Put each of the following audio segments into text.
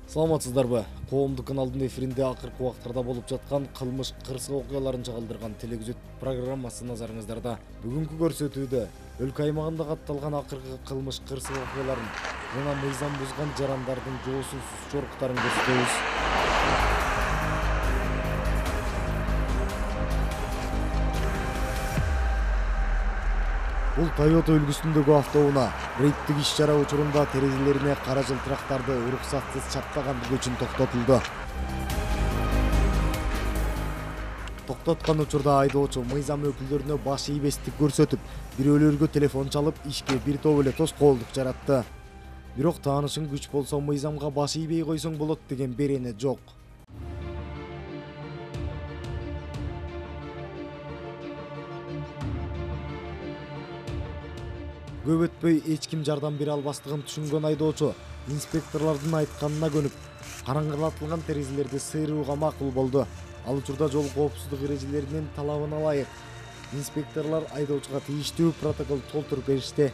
Саламатсыздарбы? Коомдук каналдын эфиринде акыркы убактарда болуп жаткан кылмыш кырсык окуяларын чагылдырган телевизион программасы назарыңыздарда. Бүгүнкү көрсөтүүдө өлкө аймагында катталган акыркы кылмыш кырсык окуяларын жана мыйзам бузган жарандардын жоосунсуз жоруктарын көрсөтөбүз. Бул Toyota үлгүсүндөгү автоунаа рейдтик иш-чара учурунда терезелерине кара жылтырактарды уруксатсыз чаппагандыгы үчүн токтотулду. Токтоткон учурда айдоочу мыйзам өкүлдөрүнө баш ийбестик көрсөтүп, бирөөлөргө телефон чалып, ишке бир топ эле тоскоолдук жаратты. Бирок таанышың күч болсо мыйзамга баш ийбей койсоң болот деген берене жок. Көп өтпөй эч ким жардам бере албастыгын түшүнгөн айдоочу инспекторлордун айтканына көнүп, караңгылатылган терезелерди сыйрууга макул болду. Ал учурда жол коопсуздук эрежелеринин талабына ылайык инспекторлор айдоочуга тийиштүү протокол толтуруп беришти.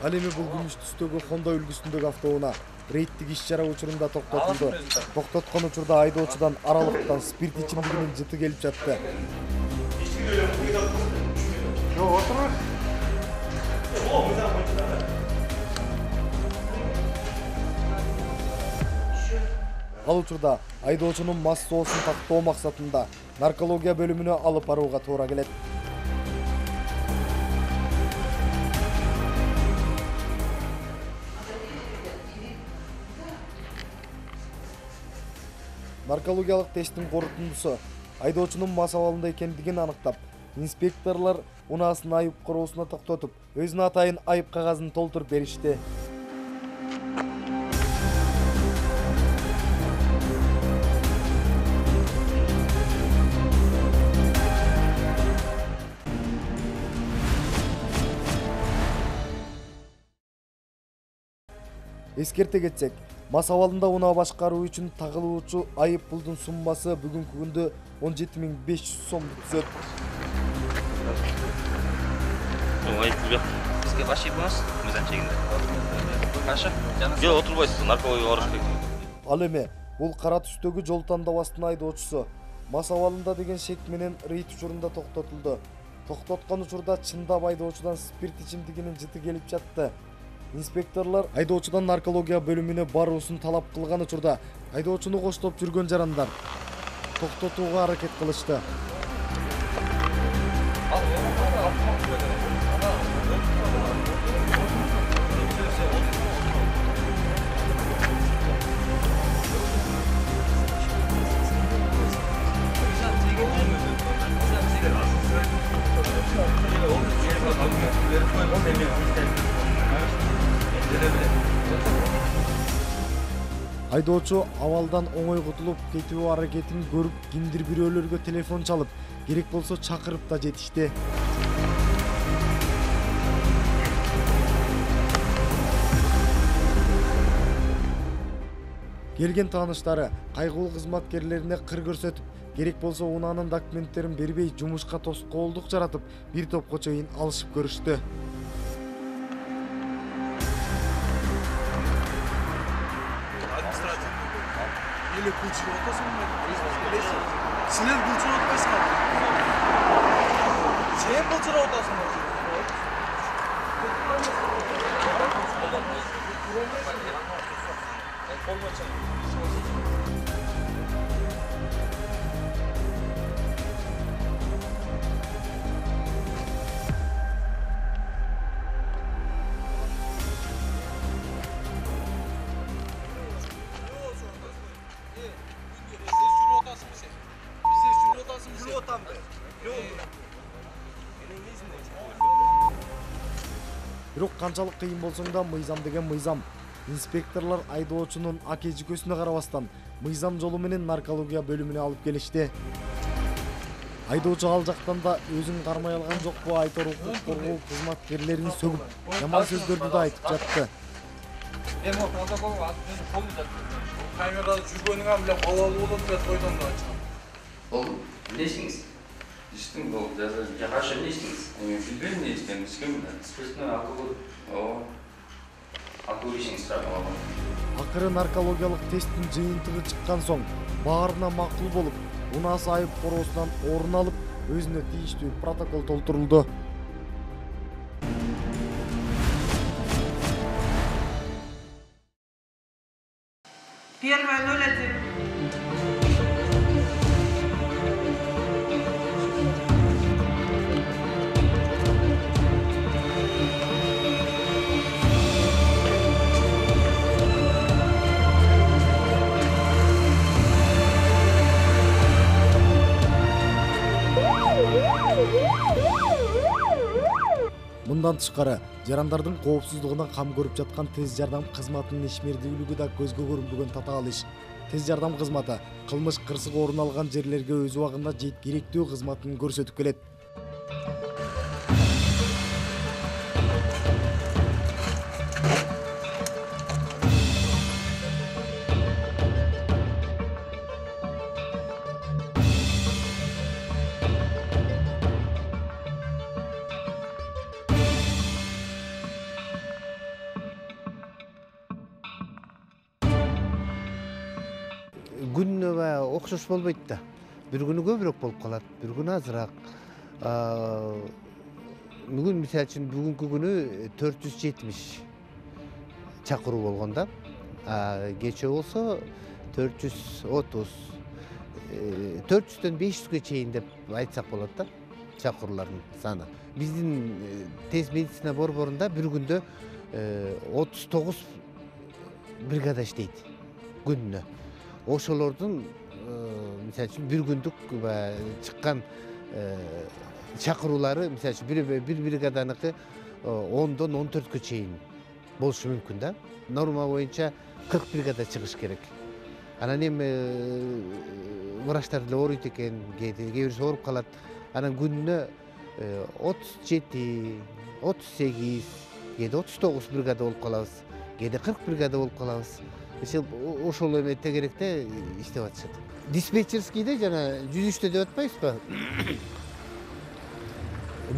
Ал эми бул күмүш түстөгү Honda үлгүсүндөгү автоунаа рейдтик иш-чара учурунда токтотулду. Токтоткон учурда айдоочудан аралыктан спирт ичимдигинин жыты келип жатты. Ал учурда айдоочунун мас соосун тактоо максатында наркология бөлүмүнө алып барууга туура келет. Наркологиялык тесттин корутундусу айдоочунун мас абалында экендигин аныктап, инспекторлор унаасын айып короосуна токтотуп, өзүнө атайын айып кагазын толтуруп беришти. Эскерте кетсек, мас абалында унаа башкаруу үчүн тагылуучу айып пулдун суммасы бүгүнкү күндө 17.500 сомду түзөт. Айып пул жок. Бизге баш ийбиңиз, мыйзам чегинде. Каша? Жок, отурбайсыз, наркологияга барыш керек. Ал эми бул кара түстөгү жол тандабастын айдоочусу мас абалында деген шек менен рейд учурунда токтотулду. Токтоткон учурда чындап айдоочудан спирт ичимдигинин жыты келип жатты. Инспекторлор айдоочудан наркология бөлүмүнө баруусун талап кылган учурда айдоочуну коштоп жүргөн жарандар токтотууга аракет кылышты. Айдоочу абалдан оңой кутулуп кетүү аракетин көрүп, кимдир бирөөлөргө телефон чалып, керек болсо чакырып да жетишти. Келген тааныштары кайгылуу кызматкерлерине кыр көрсөтүп, керек болсо унаанын документтерин бербей жумушка тоскоолдук жаратып, бир топко чейин алышып көрүштү. Или кылчыр отасыңбы? Силер кылчыр отпайсыңар. Сен кылчыр отасыңбы? Бирок канчалык кыйын болсоң да мыйзам деген мыйзам. Инспекторлор айдоочунун аке-жükөсүнө карабастан мыйзам жолу менен наркология бөлүмүнө алып келишти. Айдоочу ал жактан да өзүн кармай алган жокпу, Айтор укук коргоо кызматкерлерин сөгүп жаман сөздөрдү да айтып жатты. Камерада жүргөнүңө эле балалуу болот деп койдум да ачам. Болду. Эмне иштиңиз? İçtim bu yazar. Жакшы эмне иштиңиз? Bilmem ne içtim. İçkim mi? Спиртной алкоголь. O. Алкоголь ишиңиз сурап алгам. Акыры наркологиялык тесттин жыйынтыгы чыккан соң баарына макул болуп, унаасы айып короосунан орун алып, өзүнө тийиштүү протокол толтурулду. Первое 01. Мындан тышкары, жарандардын коопсуздугуна кам көрүп жаткан тез жардам кызматынын ишмердүүлүгү да көзгө көрүнбөгөн татаал иш. Тез жардам кызматы кылмыш кырсык орун алган жерлерге өз убагында жетип керектүү кызматын көрсөтүп келет. Күнүнө окшош болбойт да. Бир күнү көбүрөөк болуп калат, бир күнү азыраак. Бүгүн мисалы үчүн бүгүнкү күнү 470 чакыруу болгон да. Кечээ болсо 430, 400дөн 500ге чейин деп айтсак болот да, чакыруулардын саны. Биздин тез медицина борборунда бир күндө 39 бригада иштейт күнүнө. Ошолордун мисалы үчүн бир күндүк чыккан чакыруулары мисалы үчүн бир бригаданыкы 10дон 14ке чейин болушу мүмкүн да. Норма боюнча 40 бригада чыгыш керек. Анан эми врачтар деле ооруйт экен, кээ бирisi ооруп калат. Анан күнүнө 37, 38, кээде 39 бригада болуп калабыз, кээде 40 бригада болуп калабыз. Ошол эме тегеректе иштеп атышат. Диспетчерскийде жана 103-тө деп атпайбызбы?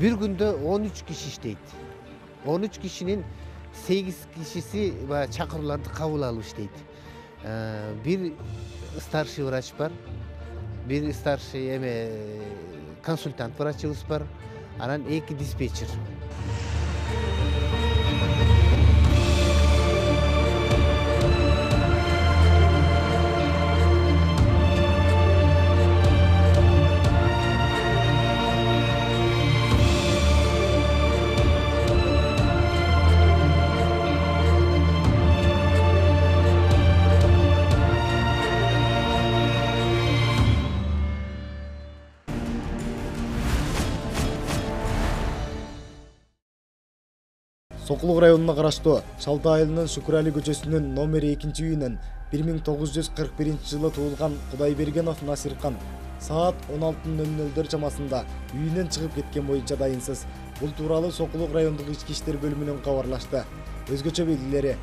Бир күндө 13 киши иштейт. 13 кишинин 8 кишиси чакырууларды кабыл алып иштейт. Бир старший врач бар, бир старший консультант врачыбыз бар, анан 2 диспетчер. Сокулук районуна караштуу Шалта айылынын Шүкүрали көчөсүнүн номер 2-үйүнөн 1941-жылы туулган Кудайбергенов Насиркан саат 16:00 чамасында үйүнөн чыгып кеткен боюнча дайынсыз. Бул тууралуу Сокулук райондук ички иштер бөлүмүнөн кабарлашты. Өзгөчө белгилери: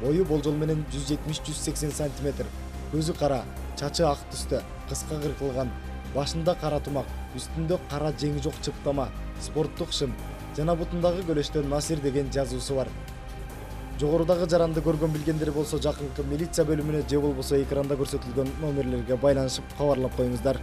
бою болжол менен 170-180 см, көзү кара, чачы ак түстө, кыска кыркылган, башында кара тумак, үстүндө кара жеңи жок чыптама, спорттук шым жана бутундагы көлөштө Насир деген жазуусу бар. Жогорудагы жаранды көргөн билгендер болсо жакынкы милиция бөлүмүнө же болбосо экранда көрсөтүлгөн номерлерге байланышып кабарлап коюңуздар.